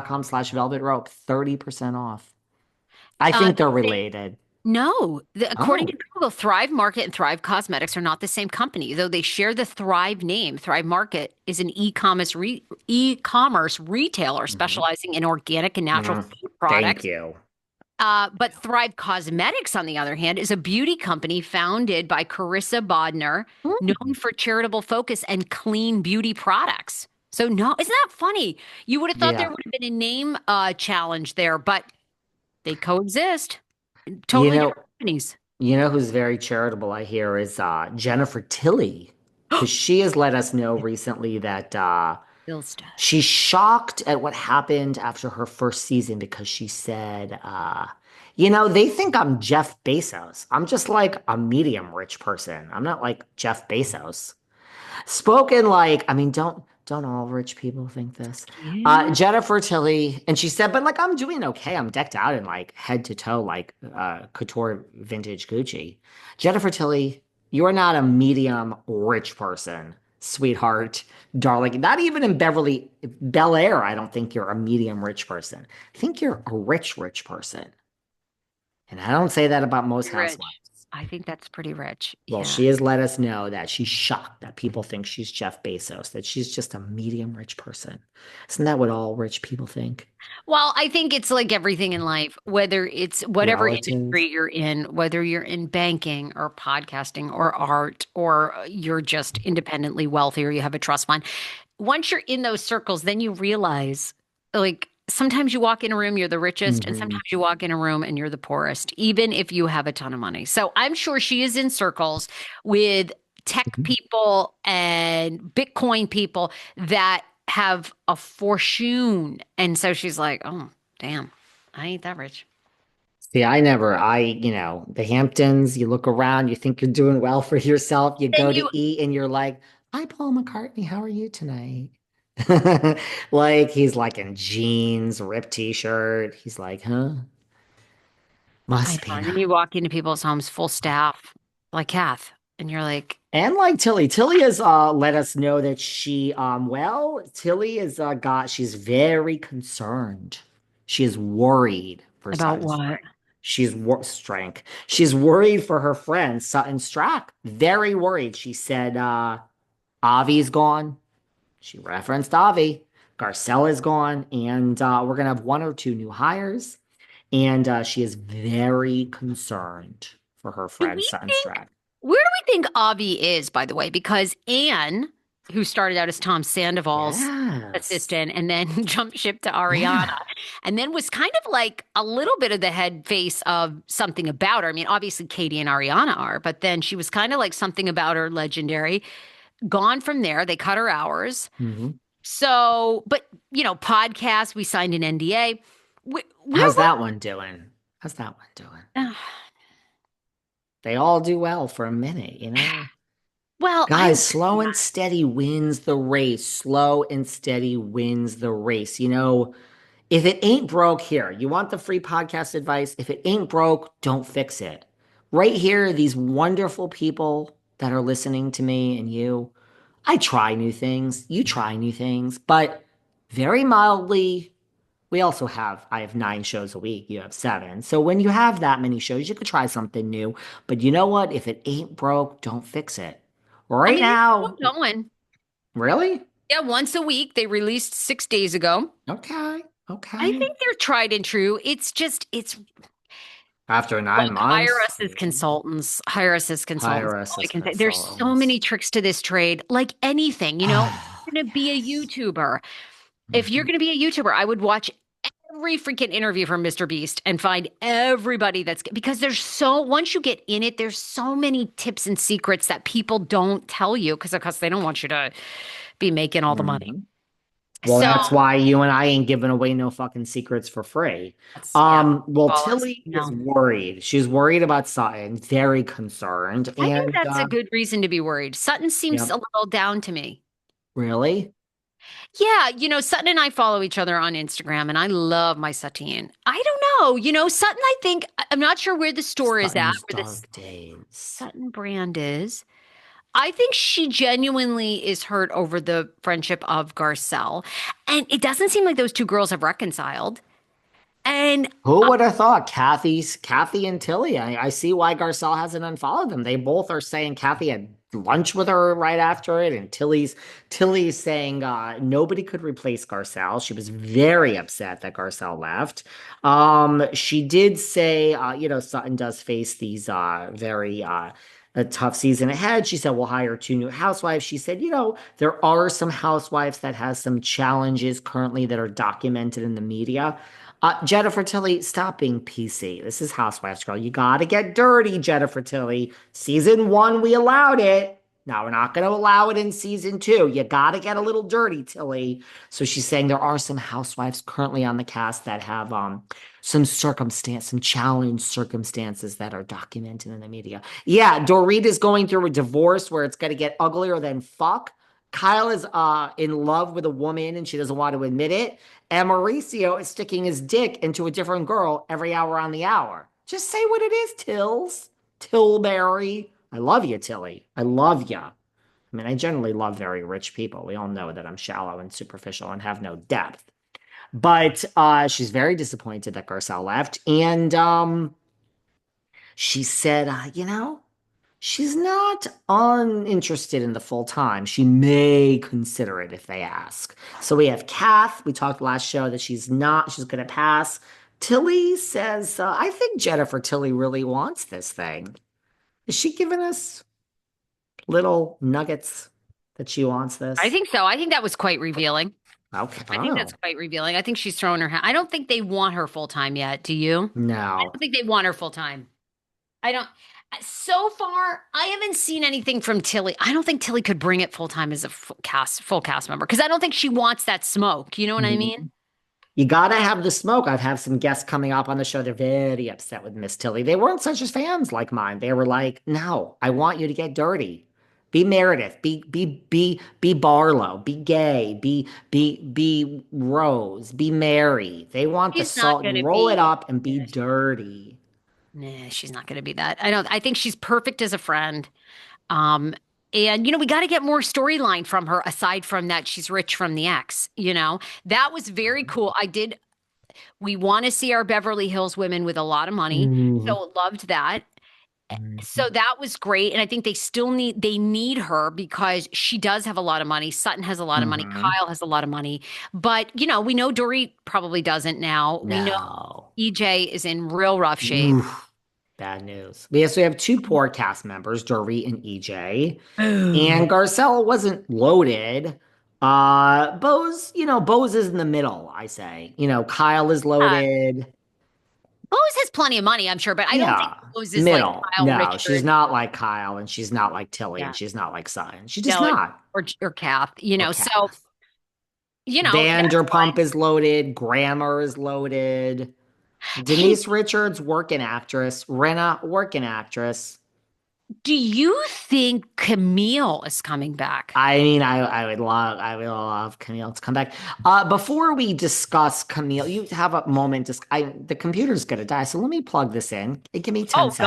com/velvet rope, 30% off. I Uh, think they're they, related. no, according to Oh. Google, Thrive Market and Thrive Cosmetics are not the same company, though they share the Thrive name. Thrive Market is an e-commerce retailer Mhm. specializing in organic and natural Mm, food thank products. you. But Thrive Cosmetics, on the other hand, is a beauty company founded by Carissa Bodner, known Mm. for charitable focus and clean beauty products. So, no, isn't that funny? You would have thought there Yeah. would have been a name challenge there, but they coexist. You Totally know, different companies. you know who's very charitable, I hear, is Jennifer Tilly, because she has let us know recently that Bill stuff. she's shocked at what happened after her first season because she said, they think I'm Jeff Bezos. I'm just like a medium rich person. I'm not like Jeff Bezos. Spoken like, I mean, don't all rich people think this? Yeah. Jennifer Tilly, and she said, but like I'm doing okay. I'm decked out in like head to toe, like couture vintage Gucci. Jennifer Tilly, you are not a medium rich person, sweetheart, darling. Not even in Bel Air, I don't think you're a medium rich person. I think you're a rich person. And I don't say that about most Pretty rich. housewives. I think that's pretty rich. Well, Yeah. she has let us know that she's shocked that people think she's Jeff Bezos, that she's just a medium rich person. Isn't that what all rich people think? Well, I think it's like everything in life, whether it's whatever Relative. industry you're in, whether you're in banking or podcasting or art, or you're just independently wealthy or you have a trust fund. Once you're in those circles, then you realize like sometimes you walk in a room, you're the richest, and Hmm. sometimes you walk in a room and you're the poorest, even if you have a ton of money. So I'm sure she is in circles with tech people and Bitcoin people that have a fortune. And so she's like, oh, damn, I ain't that rich. See, the Hamptons, you look around, you think you're doing well for yourself, you Then go you, to eat and you're like, hi, Paul McCartney, how are you tonight? Like he's like in jeans, ripped t-shirt. He's like, huh? I Must know, be and then you nice. walk into people's homes full staff, like Kath, and you're like, And like Tilly has let us know that Tilly is she's very concerned. She is worried for about Sutton what? Stracke. Stracke. She's worried for her friend Sutton Stracke. Very worried. She said Avi's gone. She referenced Avi. Garcella's gone, and we're gonna have one or two new hires. And she is very concerned for her Do friend we Sutton think, Stracke. where do we think Avi is, by the way? Because Anne, who started out as Tom Sandoval's Yes. assistant and then jumped ship to Ariana, Yeah. and then was kind of like a little bit of the head face of something about her. I mean, obviously Katie and Ariana are, but then she was kind of like something about her legendary. Gone from there. They cut her hours. Hmm. So, but podcast, we signed an NDA. Where How's that one doing? How's that one doing? would, They all do well for a minute, you know? well, I Guys, slow and steady wins the race. Slow and steady wins the race. If it ain't broke, here, you want the free podcast advice? If it ain't broke, don't fix it. Right here, these wonderful people that are listening to me and you, I try new things. You try new things, but very mildly. I have 9 shows a week. You have seven. So when you have that many shows, you could try something new. But you know what? If it ain't broke, don't fix it. I Right mean, they're now, still going. really? Yeah, once a week. They released 6 days ago. Okay. I Okay. think they're tried and true. It's just, it's After look, nine hire months, us as consultants. Hire us as consultants. hire us All I as can say. There's so many consultants. tricks to this trade. Like anything, you're going to be a Yes. YouTuber. If you're Mhm. going to be a YouTuber, I would watch every freaking interview from Mr. Beast and find everybody that's because once you get in it, there's so many tips and secrets that people don't tell you because of course they don't want you to be making all the money. Mhm. Well, So that's why you and I ain't giving away no fucking secrets for free. yeah, Well, follow us. Tilly is No, worried. She's worried about Sutton, very concerned. I think And that's a good reason to be worried. Sutton seems yep, a little down to me. really? Yeah, Sutton and I follow each other on Instagram, and I love my Sutton. I don't know, Sutton. I think I'm not sure where the store is at, Sutton's where this Dark Days. Sutton brand is. I think she genuinely is hurt over the friendship of Garcelle. And it doesn't seem like those two girls have reconciled. And Who would have thought Kathy and Tilly? I see why Garcelle hasn't unfollowed them. They both are saying Kathy had lunch with her right after it, and Tilly's saying nobody could replace Garcelle. She was very upset that Garcelle left. She did say, Sutton does face these very a tough season ahead. She said we'll hire two new housewives. She said, there are some housewives that has some challenges currently that are documented in the media. Jennifer Tilly, stop being PC. This is Housewives, girl. You gotta get dirty, Jennifer Tilly. Season one, we allowed it. Now we're not going to allow it in season two. You got to get a little dirty, Tilly. So she's saying there are some housewives currently on the cast that have some challenge circumstances that are documented in the media. Yeah, Dorit is going through a divorce where it's going to get uglier than fuck. Kyle is in love with a woman and she doesn't want to admit it. And Mauricio is sticking his dick into a different girl every hour on the hour. Just say what it is, Tills. Tilbury. I love you, Tilly. I love you. I mean, I generally love very rich people. We all know that I'm shallow and superficial and have no depth. But she's very disappointed that Garcelle left. And she said, she's not uninterested in the full time. She may consider it if they ask. So we have Kath. We talked last show that she's going to pass. Tilly says, I think Jennifer Tilly really wants this thing. Is she giving us little nuggets that she wants I this? think so. I think that was quite revealing. Okay. I think that's Oh, quite revealing. I think she's throwing her hand. I don't think they want her full time yet. Do you? I no. don't think they want her full time. I don't. So far, I haven't seen anything from Tilly. I don't think Tilly could bring it full time as a full cast member because I don't think she wants that smoke. You know what I mean? Mhm. You gotta have the smoke. I've had some guests coming up on the show. They're very upset with Miss Tilly. They weren't such as fans like mine. They were like, "No, I want you to get dirty. Be Meredith. Be Barlow. Be gay. Be Rose. Be Mary." They want the She's not salt. going You to roll it be. up and be Yeah, dirty. nah, she's not going to be that. I don't. I think she's perfect as a friend. Um, and we got to get more storyline from her aside from that she's rich from the ex. That was very cool. We want to see our Beverly Hills women with a lot of money. Mhm. So loved that. So Mhm. that was great. And I think they need her because she does have a lot of money. Sutton has a lot of money. Mhm. Kyle has a lot of money. But, we know Dorit probably doesn't now. We know No. EJ is in real rough shape. Oof. Bad news. We have two poor cast members, Dorit and EJ. Boo. And Garcelle wasn't loaded. Bose is in the middle, I say. Kyle is Uh, loaded. Bose has plenty of money, I'm sure, but I don't think Yeah. Bose is like Middle. Kyle No, she's Richards. not like Kyle and she's not like Tilly and Yeah. she's not like Sutton. She's just No, not. or Kath, Or so, Kath. that's Vanderpump fun. is loaded. Grammar is loaded. Hey, Denise Richards, working actress. Renna, working actress. do you think Camille is coming back? I mean, I would love Camille to come back. Before we discuss Camille, you have a moment. The computer's gonna die, so let me plug this in. Give me 10 Oh, seconds.